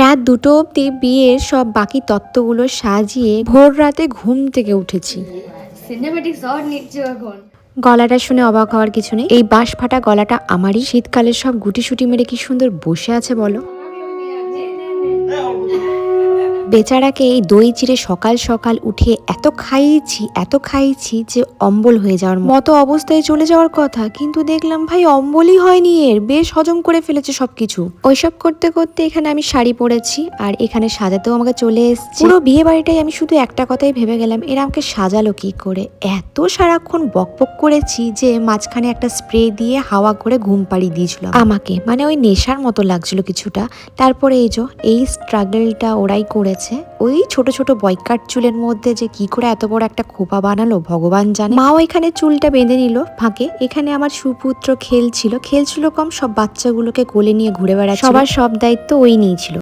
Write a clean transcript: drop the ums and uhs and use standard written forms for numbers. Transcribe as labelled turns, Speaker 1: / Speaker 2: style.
Speaker 1: রাত 2টো অবধি বিয়ের সব বাকি তত্ত্বগুলো সাজিয়ে ভোর রাতে ঘুম থেকে উঠেছি।
Speaker 2: সিনেমেটিক শট নিচ্ছে এখন।
Speaker 1: গলাটা শুনে অবাক হওয়ার কিছু নেই, এই বাঁশ ফাটা গলাটা আমারই। শীতকালের সব গুটিসুটি মেরে কি সুন্দর বসে আছে বলো। বেচারাকে এই দই চিড়ে সকাল সকাল উঠিয়ে এত খাইয়েছি যে অম্বল হয়ে যাওয়ার মতো অবস্থায় চলে যাওয়ার কথা, কিন্তু দেখলাম ভাই অম্বলই হয়নি, এর বেশ হজম করে ফেলেছে সবকিছু। ওইসব করতে করতে এখানে আমি শাড়ি পরেছি আর এখানে সাজাতেও আমাকে চলে এসেছে। পুরো বিয়ে বাড়িটাই আমি শুধু একটা কথাই ভেবে গেলাম, এরা আমাকে সাজালো কি করে। এত সারাক্ষণ বকবক করেছি যে মাঝখানে একটা স্প্রে দিয়ে হাওয়া করে ঘুম পাড়িয়ে দিয়েছিল আমাকে, মানে ওই নেশার মতো লাগছিল কিছুটা। তারপরে এই স্ট্রাগলটা ওরাই করেছে। ওই ছোট ছোট বয়কাট চুলের মধ্যে যে কি করে এত বড় একটা খোপা বানালো ভগবান জানে। মাও এখানে চুলটা বেঁধে নিল ফাঁকে। এখানে আমার সুপুত্র খেলছিল কম, সব বাচ্চাগুলোকে কোলে নিয়ে ঘুরে বেড়াচ্ছিল, সবার সব দায়িত্ব ওই নিয়েছিল।